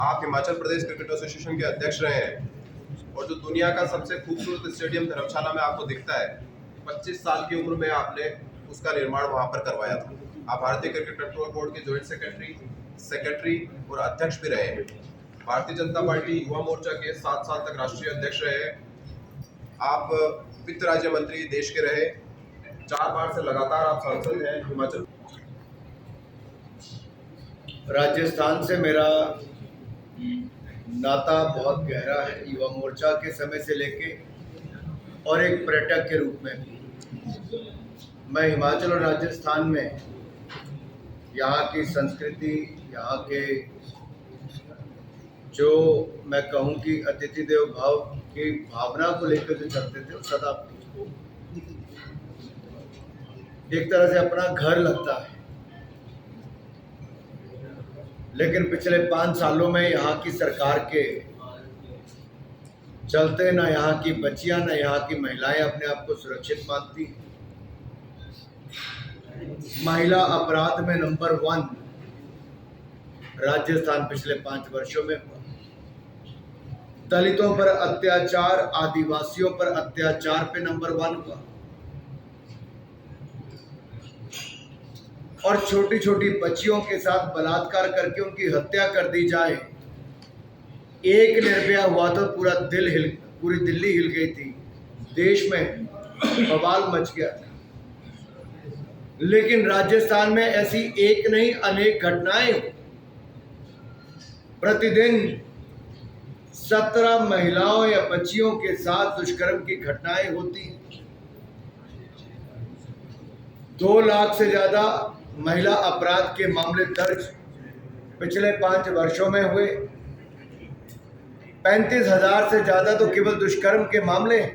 आप Himachal Pradesh cricket association के अध्यक्ष रहे हैं और जो दुनिया का सबसे खूबसूरत स्टेडियम धर्मशाला में आपको दिखता है, 25 साल की उम्र में आपने उसका निर्माण वहां पर करवाया था। आप भारतीय क्रिकेट कंट्रोल बोर्ड के जॉइंट सेक्रेटरी और अध्यक्ष भी रहे हैं। भारतीय जनता पार्टी युवा मोर्चा के 7 साल तक राष्ट्रीय अध्यक्ष रहे हैं। आप वित्त राज्य मंत्री देश के रहे। 4 बार से लगातार आप सांसद हैं हिमाचल। राजस्थान से मेरा नाता बहुत गहरा है, युवा मोर्चा के समय से लेके और एक पर्यटक के रूप में भी। मैं हिमाचल और राजस्थान में यहाँ की संस्कृति, यहाँ के जो मैं कहूँ कि अतिथि देव भाव की भावना को लेकर जो चलते थे, वो सदा एक तरह से अपना घर लगता है। लेकिन पिछले 5 सालों में यहाँ की सरकार के चलते न यहाँ की बच्चियां न यहाँ की महिलाएं अपने आप को सुरक्षित मानती। महिला अपराध में नंबर 1 राजस्थान पिछले 5 वर्षों में हुआ। दलितों पर अत्याचार, आदिवासियों पर अत्याचार पे नंबर 1 हुआ। और छोटी छोटी बच्चियों के साथ बलात्कार करके उनकी हत्या कर दी जाए। एक निर्भया हुआ तो पूरी दिल्ली हिल गई थी, देश में बवाल मच गया था। लेकिन राजस्थान में ऐसी एक नहीं अनेक घटनाएं, प्रतिदिन 17 महिलाओं या बच्चियों के साथ दुष्कर्म की घटनाएं होती। 2 लाख से ज्यादा महिला अपराध के मामले दर्ज पिछले 5 वर्षों में हुए। 35,000 से ज्यादा तो केवल दुष्कर्म के मामले हैं।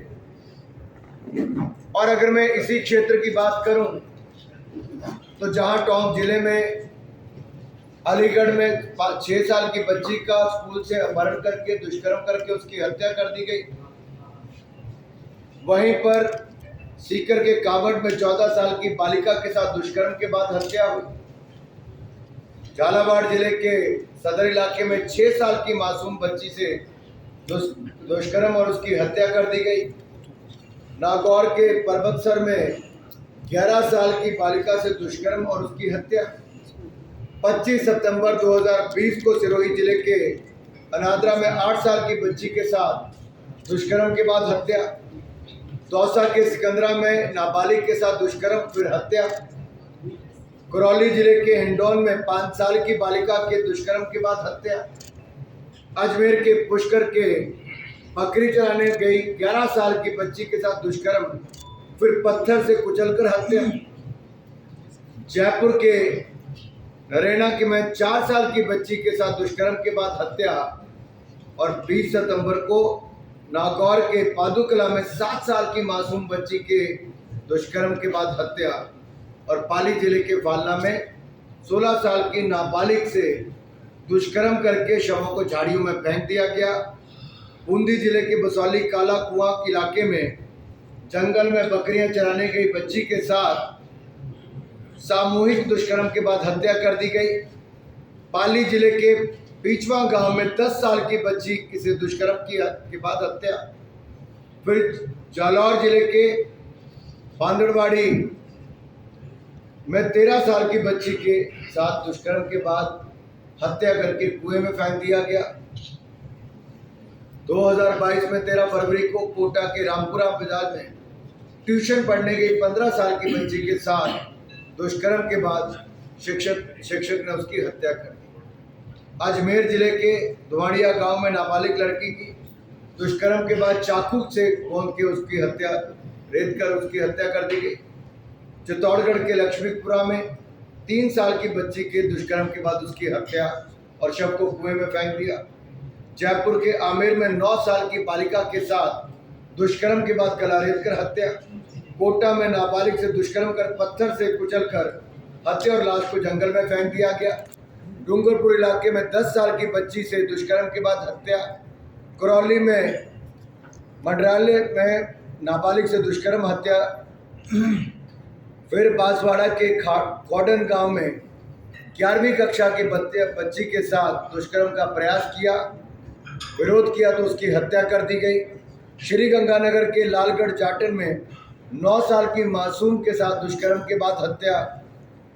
और अगर मैं इसी क्षेत्र की बात करूं तो जहां टोंक जिले में अलीगढ़ में 6 साल की बच्ची का स्कूल से अपहरण करके दुष्कर्म करके उसकी हत्या कर दी गई, वहीं पर सीकर के कावड़ में 14 साल की बालिका के साथ दुष्कर्म के बाद हत्या हुई। झालावाड़ जिले के सदर इलाके में 6 साल की मासूम बच्ची से दुष्कर्म और उसकी हत्या कर दी गई। नागौर के पर्वतसर में 11 साल की बालिका से दुष्कर्म और उसकी हत्या। 25 सितंबर 2020 को सिरोही जिले के अनादरा में 8 साल की बच्ची के साथ दुष्कर्म के बाद हत्या। दौसा के सिकंदरा में नाबालिग के साथ दुष्कर्म फिर हत्या। करौली जिले के हिंडौन में 5 साल की बालिका के दुष्कर्म के बाद हत्या। अजमेर के पुष्कर के बकरी चराने गई 11 साल की बच्ची के साथ दुष्कर्म फिर पत्थर से कुचलकर हत्या। जयपुर के नरेना के में 4 साल की बच्ची के साथ दुष्कर्म के बाद हत्या। और 20 सितंबर को नागौर के पादुकला में 7 साल की मासूम बच्ची के दुष्कर्म के बाद हत्या। और पाली जिले के फालना में 16 साल की नाबालिग से दुष्कर्म करके शवों को झाड़ियों में फेंक दिया गया। बूंदी जिले के बसौली काला कुआं इलाके में जंगल में बकरियां चराने गई बच्ची के साथ सामूहिक दुष्कर्म के बाद हत्या कर दी गई। पाली जिले के बीचवा गांव में 10 साल की बच्ची किसी दुष्कर्म के बाद हत्या। फिर जालौर जिले के बांदड़वाड़ी में 13 साल की बच्ची के साथ दुष्कर्म के बाद हत्या करके कुएं में फेंक दिया गया। 2022 में 13 फरवरी को कोटा के रामपुरा बाजार में ट्यूशन पढ़ने गई 15 साल की बच्ची के साथ दुष्कर्म के बाद शिक्षक ने उसकी हत्या कर दी। अजमेर जिले के दुवाड़िया गांव में नाबालिग लड़की की दुष्कर्म के बाद चाकू से कौन के उसकी हत्या रेत कर उसकी हत्या कर दी गई। चित्तौड़गढ़ के लक्ष्मीपुरा में 3 साल की बच्ची के दुष्कर्म के बाद उसकी हत्या और शव को कुएं में फेंक दिया। जयपुर के आमेर में 9 साल की बालिका के साथ दुष्कर्म के बाद गला रेत कर हत्या। कोटा में नाबालिग से दुष्कर्म कर पत्थर से कुचल कर हत्या और लाश को जंगल में फेंक दिया गया। डूंगरपुर इलाके में 10 साल की बच्ची से दुष्कर्म के बाद हत्या। करौली में मंडरालय में नाबालिग से दुष्कर्म हत्या। फिर बांसवाड़ा के खौडन गांव में 11वीं कक्षा के बच्ची के साथ दुष्कर्म का प्रयास किया, विरोध किया तो उसकी हत्या कर दी गई। श्री गंगानगर के लालगढ़ जाटन में 9 साल की मासूम के साथ दुष्कर्म के बाद हत्या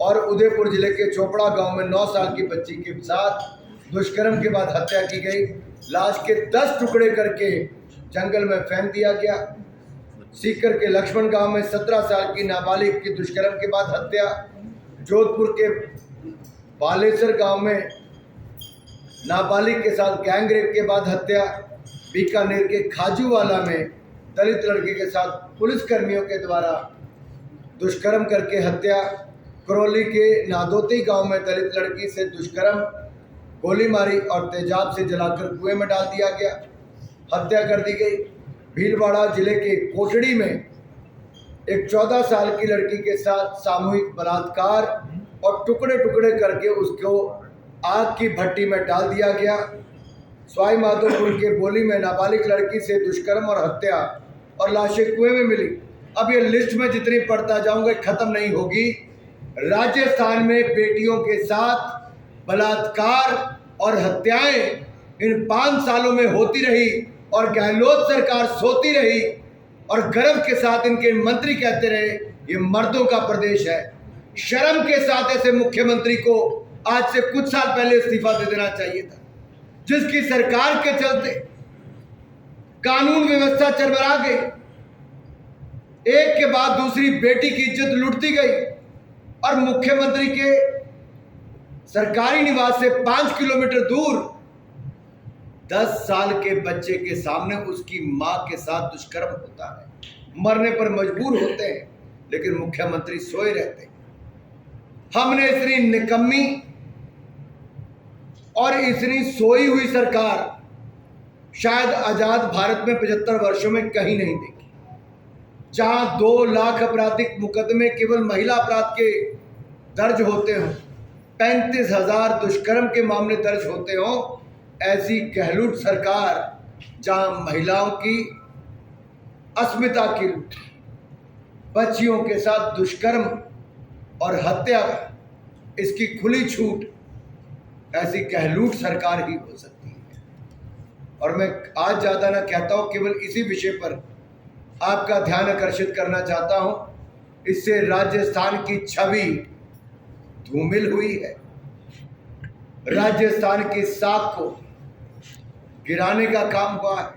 और उदयपुर जिले के चोपड़ा गांव में 9 साल की बच्ची के साथ दुष्कर्म के बाद हत्या की गई। लाश के 10 टुकड़े करके जंगल में फेंक दिया गया। सीकर के लक्ष्मण गांव में 17 साल की नाबालिग की दुष्कर्म के बाद हत्या। जोधपुर के बालेसर गांव में नाबालिग के साथ गैंगरेप के बाद हत्या। बीकानेर के खाजूवाला में दलित लड़के के साथ पुलिसकर्मियों के द्वारा दुष्कर्म करके हत्या। करौली के नादोती गांव में दलित लड़की से दुष्कर्म, गोली मारी और तेजाब से जलाकर कुएं में डाल दिया गया, हत्या कर दी गई। भीलवाड़ा जिले के कोटड़ी में एक 14 साल की लड़की के साथ सामूहिक बलात्कार और टुकड़े टुकड़े करके उसको आग की भट्टी में डाल दिया गया। सवाई माधोपुर के बोली में नाबालिग लड़की से दुष्कर्म और हत्या और लाशें कुएं में मिली। अब ये लिस्ट में जितनी पढ़ता जाऊंगा खत्म नहीं होगी। राजस्थान में बेटियों के साथ बलात्कार और हत्याएं इन 5 सालों में होती रही और गहलोत सरकार सोती रही और गर्व के साथ इनके मंत्री कहते रहे ये मर्दों का प्रदेश है। शर्म के साथ ऐसे मुख्यमंत्री को आज से कुछ साल पहले इस्तीफा दे देना चाहिए था, जिसकी सरकार के चलते कानून व्यवस्था चरमरा गई, एक के बाद दूसरी बेटी की इज्जत लुटती गई और मुख्यमंत्री के सरकारी निवास से 5 किलोमीटर दूर 10 साल के बच्चे के सामने उसकी मां के साथ दुष्कर्म होता है। मरने पर मजबूर होते हैं लेकिन मुख्यमंत्री सोए रहते हैं। हमने इतनी निकम्मी और इतनी सोई हुई सरकार शायद आजाद भारत में 75 वर्षों में कहीं नहीं देखी, जहां 2 लाख आपराधिक मुकदमे केवल महिला अपराध के दर्ज होते हों, 35,000 दुष्कर्म के मामले दर्ज होते हों। ऐसी गहलोत सरकार जहां महिलाओं की अस्मिता की लूट, बच्चियों के साथ दुष्कर्म और हत्या, इसकी खुली छूट, ऐसी गहलोत सरकार ही हो सकती है। और मैं आज ज़्यादा ना कहता हूँ, केवल इसी विषय पर आपका ध्यान आकर्षित करना चाहता हूँ। इससे राजस्थान की छवि धूमिल हुई है। राजस्थान की साख को गिराने का काम हुआ है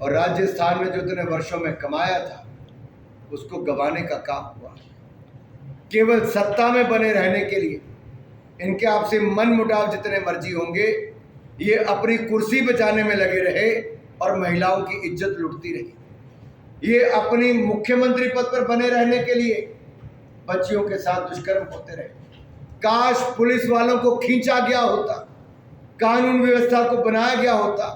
और राजस्थान में जो इतने वर्षों में कमाया था उसको गंवाने का काम हुआ। केवल सत्ता में बने रहने के लिए इनके आपसे मन मुटाव जितने मर्जी होंगे, ये अपनी कुर्सी बचाने में लगे रहे और महिलाओं की इज्जत लुटती रही। ये अपनी मुख्यमंत्री पद पर बने रहने के लिए बच्चियों के साथ दुष्कर्म होते रहे। काश पुलिस वालों को खींचा गया होता, कानून व्यवस्था को बनाया गया होता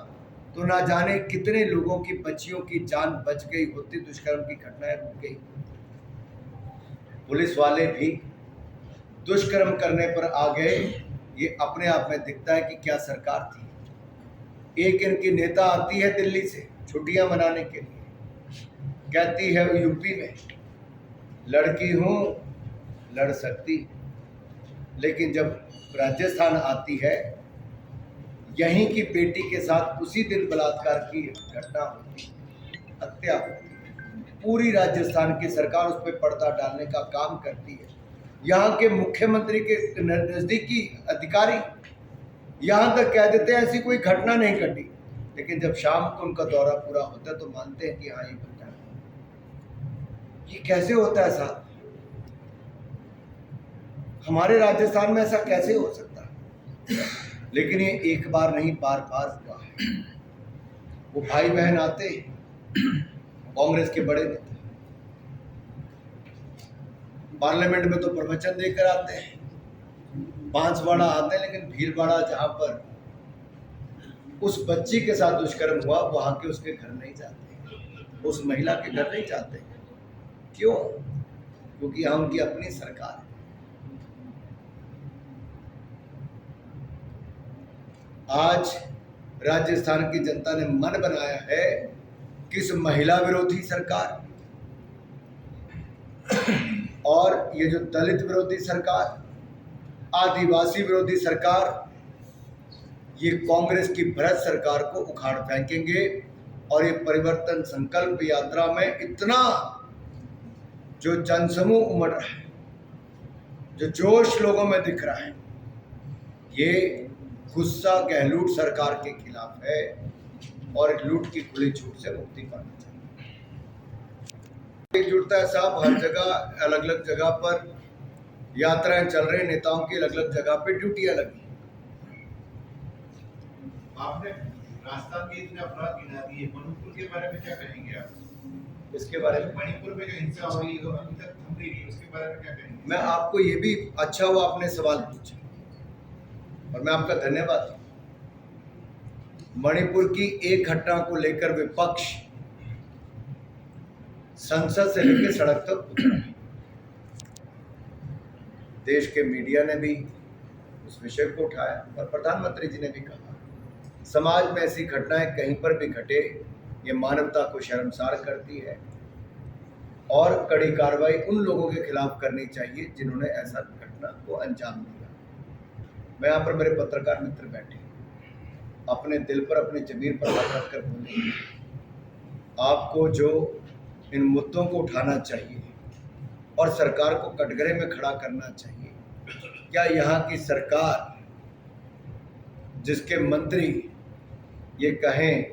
तो ना जाने कितने लोगों की बच्चियों की जान बच गई होती, दुष्कर्म की घटनाएं रुक गई। पुलिस वाले भी दुष्कर्म करने पर आ गए। ये अपने आप में दिखता है कि क्या सरकार थी। एक इनकी नेता आती है दिल्ली से छुट्टियां मनाने के लिए, कहती है यूपी में लड़की हूं लड़ सकती, लेकिन जब राजस्थान आती है यहीं की बेटी के साथ उसी दिन बलात्कार की घटना होती, हत्या होती। पूरी राजस्थान की सरकार उस पर पर्दा डालने का काम करती है। यहाँ के मुख्यमंत्री के नज़दीकी अधिकारी यहाँ तक कह देते हैं ऐसी कोई घटना नहीं घटी, लेकिन जब शाम को उनका दौरा पूरा होता है तो मानते हैं कि हाँ ये घटना है। ये कैसे होता है साहब? हमारे राजस्थान में ऐसा कैसे हो सकता है? लेकिन ये एक बार नहीं बार बार हुआ है। वो भाई बहन आते, कांग्रेस के बड़े नेता पार्लियामेंट में तो प्रवचन देकर आते हैं, बांसवाड़ा आते हैं, लेकिन भीलवाड़ा जहां पर उस बच्ची के साथ दुष्कर्म हुआ वहां के उसके घर नहीं जाते, उस महिला के घर नहीं जाते। क्यों? क्योंकि यहाँ उनकी अपनी सरकार है। आज राजस्थान की जनता ने मन बनाया है कि इस महिला विरोधी सरकार और ये जो दलित विरोधी सरकार आदिवासी विरोधी सरकार, ये कांग्रेस की भ्रष्ट सरकार को उखाड़ फेंकेंगे और ये परिवर्तन संकल्प यात्रा में इतना जो जनसमूह उमड़ रहा है, जो जोश लोगों में दिख रहा है, ये गुस्सा गहलोत सरकार के खिलाफ है और लूट की खुली छूट से मुक्ति पाना चाहिए। एकजुटता है साहब, हर जगह अलग अलग जगह पर यात्राएं चल रही, नेताओं की अलग अलग जगह पे ड्यूटियां लगी। आपने राजस्थान के इतने अपराध गिना दिए, मणिपुर के बारे में क्या कहेंगे आप? इसके बारे में मणिपुर में जो हिंसा हुई है अभी तक थम नहीं रही, उसके बारे में क्या कहेंगे? मैं आपको ये भी अच्छा हुआ आपने सवाल पूछा और मैं आपका धन्यवाद दूं। मणिपुर की एक घटना को लेकर विपक्ष संसद से लेकर सड़क तक उतरा है। देश के मीडिया ने भी उस विषय को उठाया और प्रधानमंत्री जी ने भी कहा समाज में ऐसी घटनाएं कहीं पर भी घटे, ये मानवता को शर्मसार करती है और कड़ी कार्रवाई उन लोगों के खिलाफ करनी चाहिए जिन्होंने ऐसा घटना को अंजाम दिया। मैं यहाँ पर मेरे पत्रकार मित्र बैठे, अपने दिल पर अपने जमीर पर हाथ रखकर बोले, आपको जो इन मुद्दों को उठाना चाहिए और सरकार को कटघरे में खड़ा करना चाहिए। क्या यहाँ की सरकार, जिसके मंत्री ये कहें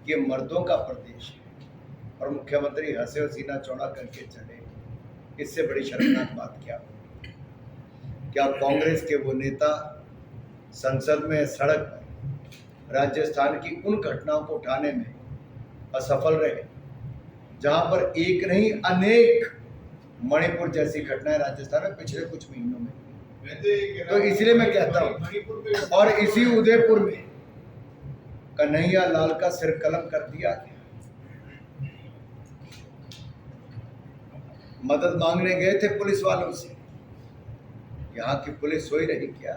कि मर्दों का प्रदेश है और मुख्यमंत्री हंसे और सीना चौड़ा करके चले, इससे बड़ी शर्मनाक बात क्या होगी? क्या कांग्रेस के वो नेता संसद में, सड़क पर राजस्थान की उन घटनाओं को उठाने में असफल रहे जहां पर एक नहीं अनेक मणिपुर जैसी घटनाएं राजस्थान में पिछले कुछ महीनों में? तो इसलिए मैं कहता हूं, और इसी उदयपुर में कन्हैया लाल का सिर कलम कर दिया गया। मदद मांगने गए थे पुलिस वालों से, यहाँ की पुलिस सोई रही क्या?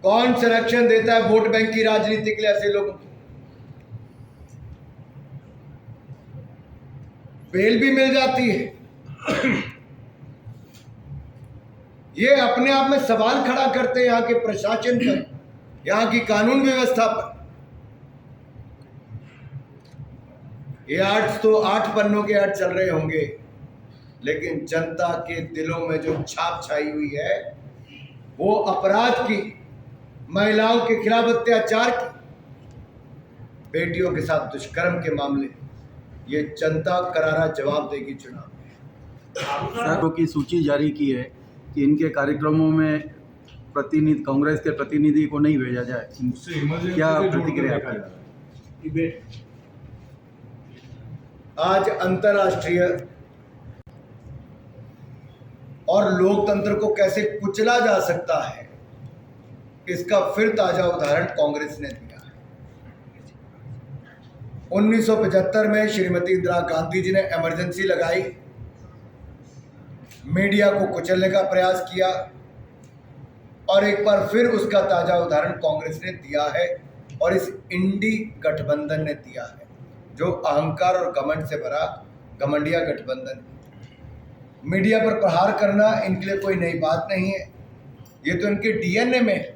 कौन संरक्षण देता है वोट बैंक की राजनीति के लिए ऐसे लोगों को? बेल भी मिल जाती है। ये अपने आप में सवाल खड़ा करते हैं यहाँ के प्रशासन पर, यहाँ की कानून व्यवस्था पर। ये आर्ट्स तो 8 पन्नों के आर्ट चल रहे होंगे, लेकिन जनता के दिलों में जो छाप छाई हुई है वो अपराध की, महिलाओं के खिलाफ अत्याचार की, बेटियों के साथ दुष्कर्म के मामले, ये जनता करारा जवाब देगी चुनाव में। शहरों की सूची जारी की है कि इनके कार्यक्रमों में कांग्रेस के प्रतिनिधि को नहीं भेजा जाए, क्या प्रतिक्रिया आपकी? आज अंतर्राष्ट्रीय और लोकतंत्र को कैसे कुचला जा सकता है, इसका फिर ताजा उदाहरण कांग्रेस ने दिया है। 1975 में श्रीमती इंदिरा गांधी जी ने इमरजेंसी लगाई, मीडिया को कुचलने का प्रयास किया और एक बार फिर उसका ताजा उदाहरण कांग्रेस ने दिया है और इस इंडी गठबंधन ने दिया है, जो अहंकार और घमंड से भरा घमंडिया गठबंधन। मीडिया पर प्रहार करना इनके लिए कोई नई बात नहीं है, ये तो इनके डीएनए में है।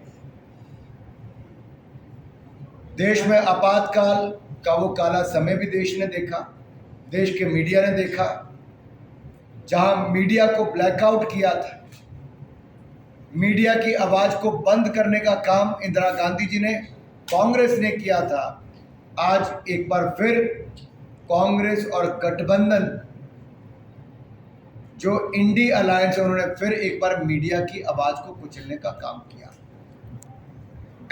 देश में आपातकाल का वो काला समय भी देश ने देखा, देश के मीडिया ने देखा, जहां मीडिया को ब्लैकआउट किया था। मीडिया की आवाज को बंद करने का काम इंदिरा गांधी जी ने, कांग्रेस ने किया था। आज एक बार फिर कांग्रेस और गठबंधन जो इंडी अलायंस है, उन्होंने फिर एक बार मीडिया की आवाज को कुचलने का काम किया।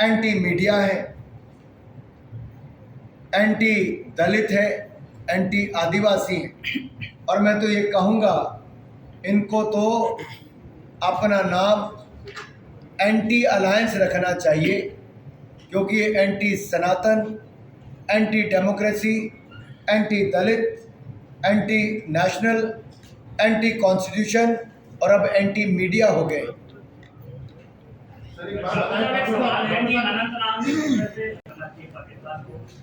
एंटी मीडिया है, एंटी दलित है, एंटी आदिवासी है, और मैं तो ये कहूँगा इनको तो अपना नाम एंटी अलायंस रखना चाहिए, क्योंकि ये एंटी सनातन, एंटी डेमोक्रेसी, एंटी दलित, एंटी नेशनल, एंटी कॉन्स्टिट्यूशन और अब एंटी मीडिया हो गए।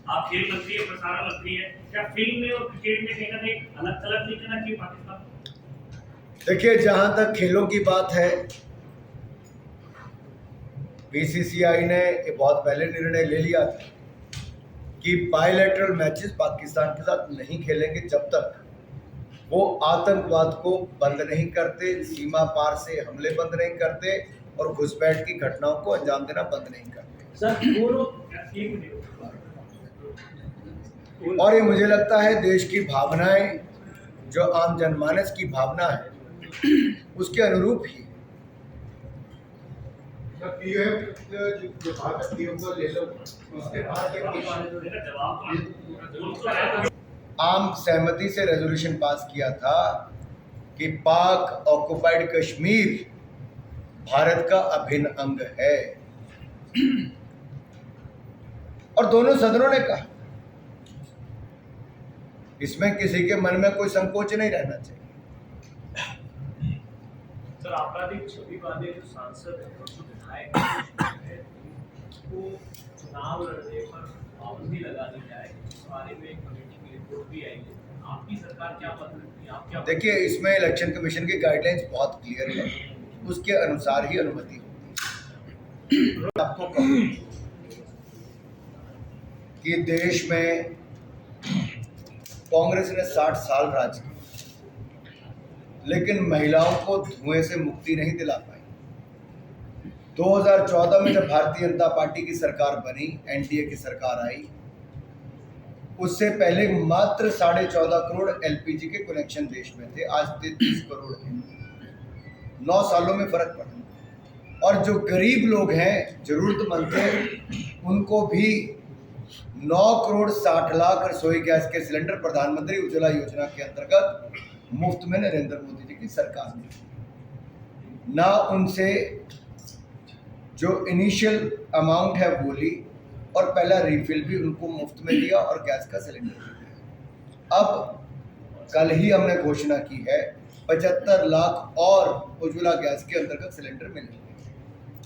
आप खेल मंत्री है, प्रसारण मंत्री है, क्या फिल्म में और क्रिकेट में कहीं ना कहीं अलग अलग नहीं करना चाहिए पाकिस्तान? देखिए, जहाँ तक खेलों की बात है, बीसीसीआई ने ये बहुत पहले निर्णय ले लिया था कि बायलैटरल मैचेस पाकिस्तान के साथ नहीं खेलेंगे जब तक वो आतंकवाद को बंद नहीं करते, सीमा पार से हमले बंद नहीं करते और घुसपैठ की घटनाओं को अंजाम देना बंद नहीं करते। और ये मुझे लगता है देश की भावनाएं, जो आम जनमानस की भावना है, उसके अनुरूप ही। जो भारत पीएम को ले लो उसके बाद आम सहमति से रेजोल्यूशन पास किया था कि पाक ऑक्युपाइड कश्मीर भारत का अभिन्न अंग है, और दोनों सदनों ने कहा। इसमें किसी के मन में कोई संकोच नहीं रहना चाहिए। सर, आपराधिक छवि वाले जो सांसद हैं और जो विधायक हैं, वो चुनाव लड़ने पर पाबंदी लगा दी जाए, इस बारे में एक कमेटी की रिपोर्ट भी आई है। आपकी सरकार क्या पद्धति, आप क्या? देखिए, इसमें इलेक्शन कमीशन की गाइडलाइंस बहुत क्लियर है, उसके अनुसार ही अनुमति होती है। आपको कहूं कि देश में कांग्रेस ने 60 साल राज किया, लेकिन महिलाओं को धुएं से मुक्ति नहीं दिला पाई। 2014 में जब भारतीय जनता पार्टी की सरकार बनी, एनडीए की सरकार आई, उससे पहले मात्र 14.5 करोड़ एलपीजी के कनेक्शन देश में थे, आज 33 करोड़ हैं। 9 सालों में फर्क पड़ा। और जो गरीब लोग हैं, जरूरतमंद थे, उनको भी 9 करोड़ 60 लाख रसोई गैस के सिलेंडर प्रधानमंत्री उज्ज्वला योजना के अंतर्गत मुफ्त में नरेंद्र मोदी जी की सरकार ने ना उनसे जो इनिशियल अमाउंट है वो ली, और पहला रिफिल भी उनको मुफ्त में दिया और गैस का सिलेंडर दिया। अब कल ही हमने घोषणा की है 75 लाख और उज्ज्वला गैस के अंतर्गत सिलेंडर मिलेंगे।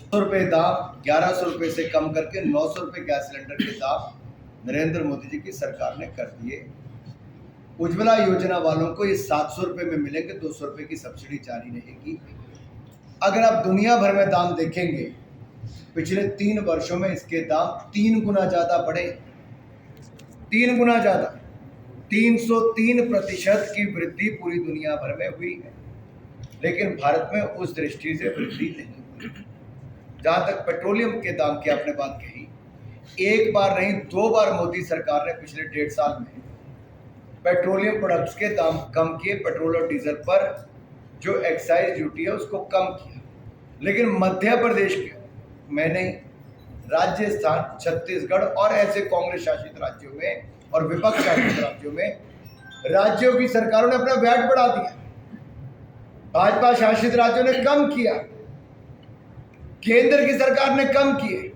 100 रुपये दाम 1100 रुपये से कम करके 900 रुपये गैस सिलेंडर के दाम नरेंद्र मोदी जी की सरकार ने कर दिए। उज्ज्वला योजना वालों को ये 700 रुपये में मिलेंगे, 200 रुपये की सब्सिडी जारी रहेगी। अगर आप दुनिया भर में दाम देखेंगे, पिछले 3 वर्षों में इसके दाम 3 गुना ज़्यादा बढ़े, 3 गुना ज़्यादा, 303% की वृद्धि पूरी दुनिया भर में हुई है, लेकिन भारत में उस दृष्टि से वृद्धि नहीं हुई। जहाँ तक पेट्रोलियम के दाम की आपने बात कही, एक बार नहीं 2 बार मोदी सरकार ने पिछले 1.5 साल में पेट्रोलियम प्रोडक्ट्स के दाम कम किए। पेट्रोल और डीजल पर जो एक्साइज ड्यूटी है उसको कम किया, लेकिन मध्य प्रदेश में नहीं, राजस्थान, छत्तीसगढ़ और ऐसे कांग्रेस शासित राज्यों में और विपक्ष शासित राज्यों में राज्यों की सरकारों ने अपना वैट बढ़ा दिया। भाजपा शासित राज्यों ने कम किया, केंद्र की सरकार ने कम किए,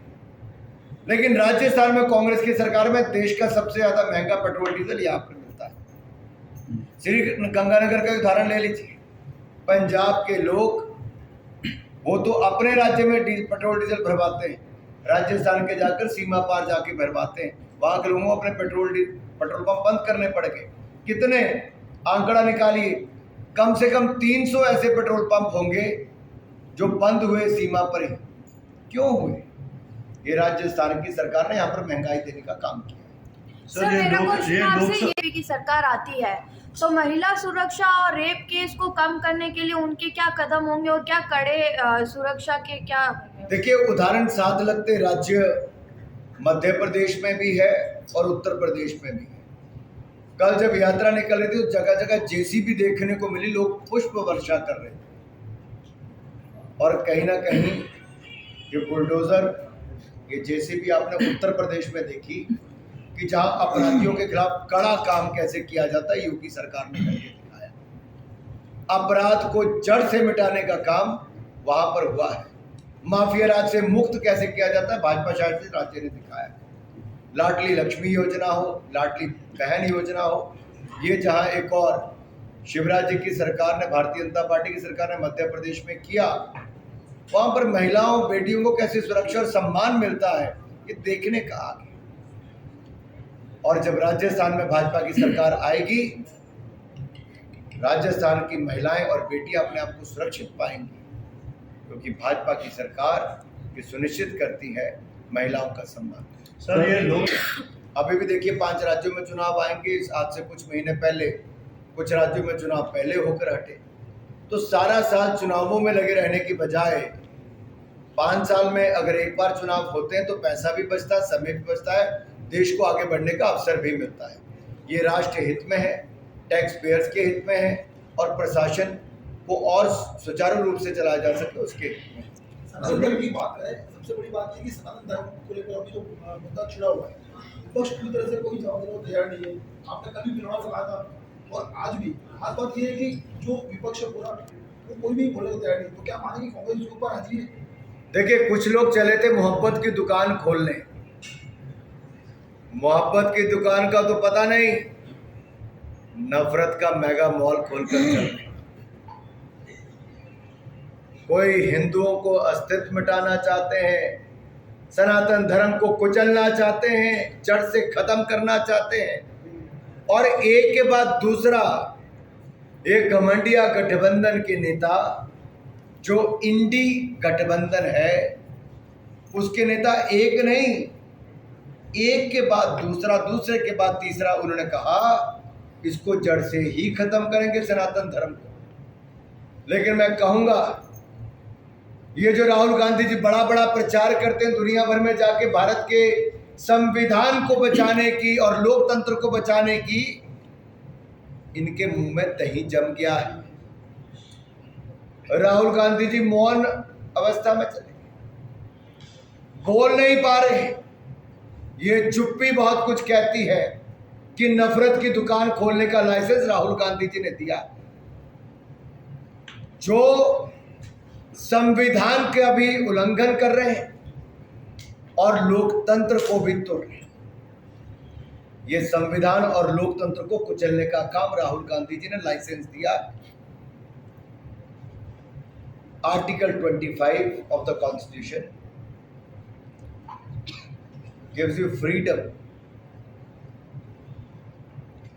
लेकिन राजस्थान में कांग्रेस की सरकार में देश का सबसे ज्यादा महंगा पेट्रोल डीजल यहाँ पर मिलता है। श्री गंगानगर का उदाहरण ले लीजिए। पंजाब के लोग वो तो अपने राज्य में पेट्रोल डीजल भरवाते हैं, राजस्थान के जाकर सीमा पार जाके भरवाते हैं। वहाँ के लोगों को अपने पेट्रोल पंप बंद करने पड़ गए। कितने आंकड़ा निकालिए, कम से कम 300 ऐसे पेट्रोल पंप होंगे जो बंद हुए सीमा पर ही। क्यों हुए? ये राजस्थान की सरकार ने यहाँ पर महंगाई देने का काम किया। सर, मेरा क्वेश्चन आपसे ये की सरकार आती है तो महिला सुरक्षा और रेप केस को कम करने के लिए उनके क्या कदम होंगे और क्या कड़े सुरक्षा के क्या? देखिए, उदाहरण साथ लगते राज्य मध्य प्रदेश में भी है और उत्तर प्रदेश में भी है। कल जब यात्रा निकल रही थी तो जगह जगह जेसीबी देखने को मिली, लोग पुष्प वर्षा कर रहे थे। और कहीं ना कहीं ये बुलडोजर, ये जेसीबी आपने उत्तर प्रदेश में देखी कि जहां अपराधियों के खिलाफ कड़ा काम कैसे किया जाता है, योगी सरकार ने करके दिखाया। अपराध को जड़ से मिटाने का काम वहां पर हुआ है। माफिया राज से मुक्त कैसे किया जाता है, भाजपा शासित राज्य ने दिखाया। लाडली लक्ष्मी योजना हो, लाडली बहन योजना हो, ये जहां एक और शिवराज जी की सरकार ने, भारतीय जनता पार्टी की सरकार ने मध्य प्रदेश में किया, वहां पर महिलाओं बेटियों को कैसे सुरक्षा और सम्मान मिलता है, ये देखने का आगे। और जब राजस्थान में भाजपा की सरकार आएगी, राजस्थान की महिलाएं और बेटियां अपने आप को सुरक्षित पाएंगी, क्योंकि भाजपा की सरकार कि सुनिश्चित करती है महिलाओं का सम्मान। सर ये लोग अभी भी देखिए 5 राज्यों में चुनाव आएंगे, आज से कुछ महीने पहले कुछ राज्यों में चुनाव पहले होकर हटे। तो सारा साल चुनावों में लगे रहने की बजाय 5 साल में अगर एक बार चुनाव होते हैं तो पैसा भी बचता है, समय भी बचता है, देश को आगे बढ़ने का अवसर भी मिलता है। ये राष्ट्र हित में है, टैक्स पेयर्स के हित में है और प्रशासन को और सुचारू रूप से चलाया जा सके उसके हित में। सनातन धर्म की बात करें, सबसे बड़ी बात ये कि सनातन धर्म को लेकर अभी जो मुद्दा छिड़ा हुआ है, विपक्ष पूरी तरह से कोई जवाब देने को तैयार नहीं है। आपने कल भी चुनाव कहा था और आज भी। खास बात ये है कि जो विपक्ष है पूरा, वो कोई भी बोलने को तैयार नहीं। तो क्या मानेंगे कांग्रेस उसके ऊपर हाजिर है? देखिए, कुछ लोग चले थे मोहब्बत की दुकान खोलने। मोहब्बत की दुकान का तो पता नहीं, नफरत का मेगा मॉल खोलकर चल रहे। कोई हिंदुओं को अस्तित्व मिटाना चाहते हैं, सनातन धर्म को कुचलना चाहते हैं, जड़ से खत्म करना चाहते हैं, और एक के बाद दूसरा एक घमंडिया गठबंधन के नेता जो इंडी गठबंधन है उसके नेता एक नहीं, एक के बाद दूसरा, दूसरे के बाद तीसरा उन्होंने कहा इसको जड़ से ही खत्म करेंगे सनातन धर्म को। लेकिन मैं कहूंगा ये जो राहुल गांधी जी बड़ा बड़ा प्रचार करते हैं दुनिया भर में जाके भारत के संविधान को बचाने की और लोकतंत्र को बचाने की, इनके मुंह में दही जम गया है। राहुल गांधी जी मौन अवस्था में चले, बोल नहीं पा रहे। ये चुप्पी बहुत कुछ कहती है कि नफरत की दुकान खोलने का लाइसेंस राहुल गांधी जी ने दिया, जो संविधान का भी उल्लंघन कर रहे हैं और लोकतंत्र को भी तोड़ रहे हैं। ये संविधान और लोकतंत्र को कुचलने का काम राहुल गांधी जी ने लाइसेंस दिया। Article 25 of the Constitution gives you freedom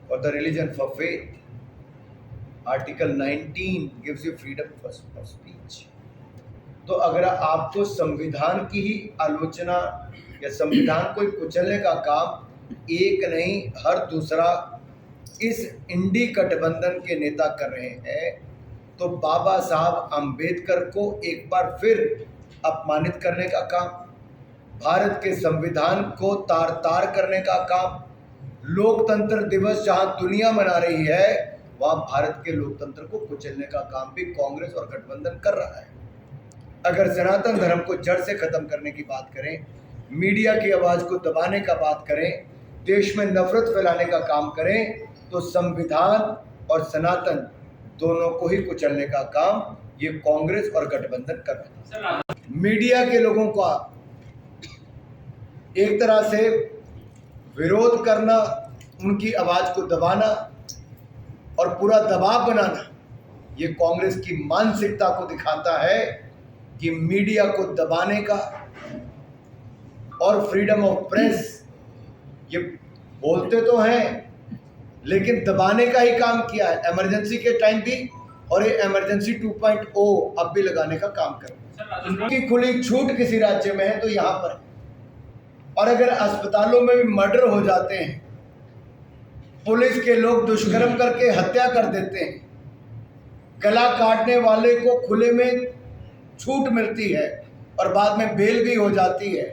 for the religion, for faith. Article 19 gives you freedom for speech. तो अगर आपको संविधान की ही आलोचना या संविधान को कुचलने का काम एक नहीं हर दूसरा इस इंडी गठबंधन के नेता कर रहे हैं, तो बाबा साहब अंबेडकर को एक बार फिर अपमानित करने का काम, भारत के संविधान को तार तार करने का काम, लोकतंत्र दिवस जहां दुनिया मना रही है वहां भारत के लोकतंत्र को कुचलने का काम भी कांग्रेस और गठबंधन कर रहा है। अगर सनातन धर्म को जड़ से खत्म करने की बात करें, मीडिया की आवाज़ को दबाने का बात करें, देश में नफरत फैलाने का काम करें, तो संविधान और सनातन दोनों को ही कुचलने का काम ये कांग्रेस और गठबंधन कर रहे हैं। मीडिया के लोगों का एक तरह से विरोध करना, उनकी आवाज़ को दबाना और पूरा दबाव बनाना, ये कांग्रेस की मानसिकता को दिखाता है कि मीडिया को दबाने का और फ्रीडम ऑफ प्रेस, ये बोलते तो हैं लेकिन दबाने का ही काम किया है। इमरजेंसी के टाइम भी, और ये इमरजेंसी 2.0 अब भी लगाने का काम कर रहे हैं। उनकी खुली छूट किसी राज्य में है तो यहाँ पर है। और अगर अस्पतालों में भी मर्डर हो जाते हैं, पुलिस के लोग दुष्कर्म करके हत्या कर देते हैं, गला काटने वाले को खुले में छूट मिलती है और बाद में बेल भी हो जाती है,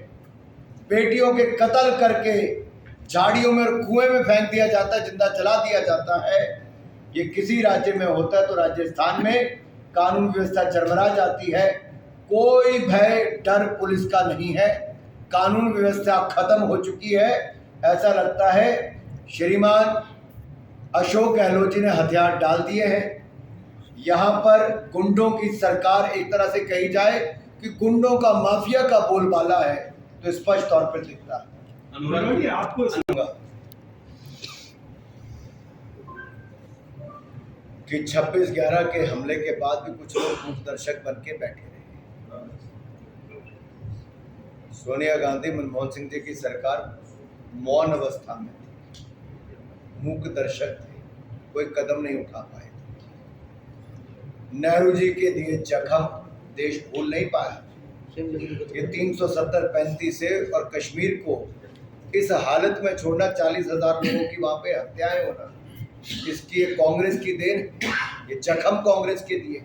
बेटियों के कत्ल करके झाड़ियों में और कुएं में फेंक दिया जाता है, जिंदा जला दिया जाता है, ये किसी राज्य में होता है तो राजस्थान में कानून व्यवस्था चरमरा जाती है। कोई भय डर पुलिस का नहीं है, कानून व्यवस्था खत्म हो चुकी है। ऐसा लगता है श्रीमान अशोक गहलोत जी ने हथियार डाल दिए हैं। यहाँ पर गुंडों की सरकार एक तरह से कही जाए कि गुंडों का माफिया का बोलबाला है, तो स्पष्ट तौर पर दिखता है। आपको कि 26/11 के हमले के बाद भी कुछ लोग मूक दर्शक बन के बैठे रहे। सोनिया गांधी, मनमोहन सिंह जी की सरकार मौन अवस्था में थी, मूक दर्शक थे, कोई कदम नहीं उठा पाए। नेहरू जी के दिए जख्म देश भूल नहीं पाया। ये 370-35 से और कश्मीर को इस हालत में छोड़ना, 40,000 लोगों की वहाँ पे हत्याएं होना, इसकी ये कांग्रेस की देन, ये जख्म कांग्रेस के दिए।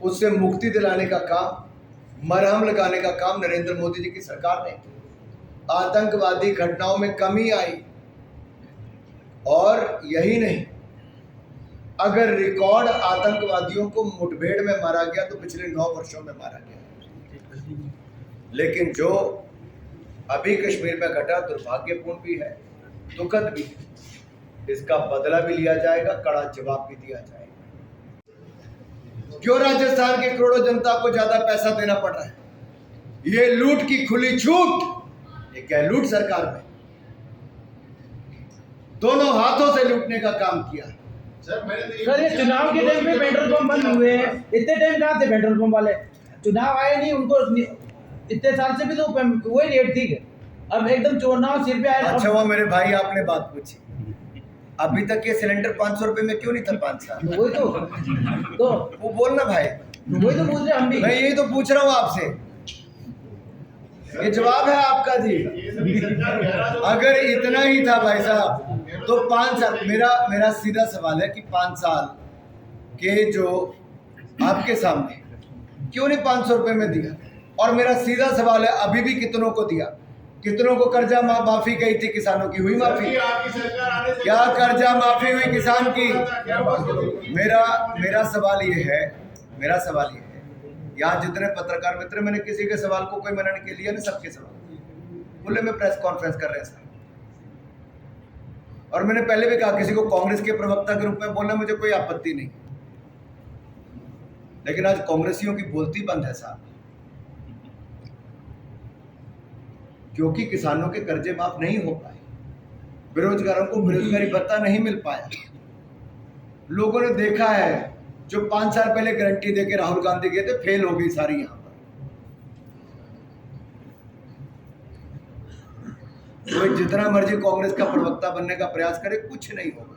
उससे मुक्ति दिलाने का काम, मरहम लगाने का काम नरेंद्र मोदी जी की सरकार ने। आतंकवादी घटनाओं में कमी आई, और यही नहीं, अगर रिकॉर्ड आतंकवादियों को मुठभेड़ में मारा गया तो पिछले 9 वर्षों में मारा गया। लेकिन जो अभी कश्मीर में घटा दुर्भाग्यपूर्ण भी है, दुखद भी है। इसका बदला भी लिया जाएगा, कड़ा जवाब भी दिया जाएगा। क्यों राजस्थान के करोड़ों जनता को ज्यादा पैसा देना पड़ रहा है? ये लूट की खुली छूट, ये क्या लूट सरकार में दोनों हाथों से लूटने का काम किया। सर ये चुनाव के टाइम पे पेट्रोल पंप बंद हुए हैं, इतने टाइम कहाँ थे पेट्रोल पंप वाले? चुनाव आए नहीं, उनको इतने साल से भी तो वही रेट थी। अब एकदम चुनाव सिर पे आया। अच्छा हुआ मेरे भाई आपने बात पूछी, अभी तक ये सिलेंडर 500 रुपए में क्यों नहीं था 5 साल? वही तो वो बोलना भाई, वही तो पूछ रहे हम भी। मैं यही तो पूछ रहा हूँ आपसे, ये जवाब है आपका जी। अगर इतना ही था भाई साहब तो 5 साल, मेरा सीधा सवाल है कि 5 साल के जो आपके सामने क्यों नहीं 500 रुपए में दिया? और मेरा सीधा सवाल है, अभी भी कितनों को दिया? कितनों को कर्जा माफी कही थी? किसानों की हुई माफी? क्या कर्जा माफी हुई किसान की? मेरा सवाल ये है, यहाँ जितने पत्रकार मित्र, मैंने किसी के सवाल को कोई मना नहीं किया, नहीं सबके सवाल खुले में प्रेस कॉन्फ्रेंस कर रहे हैं सर। और मैंने पहले भी कहा, किसी को कांग्रेस के प्रवक्ता के रूप में बोलना मुझे कोई आपत्ति नहीं, लेकिन आज कांग्रेसियों की बोलती बंद है साहब, क्योंकि किसानों के कर्जे माफ नहीं हो पाए, बेरोजगारों को बेरोजगारी भत्ता नहीं मिल पाया। लोगों ने देखा है, जो 5 साल पहले गारंटी देके राहुल गांधी गए थे, फेल हो गई सारी। यहां पर कोई जितना मर्जी कांग्रेस का प्रवक्ता बनने का प्रयास करे, कुछ नहीं होगा।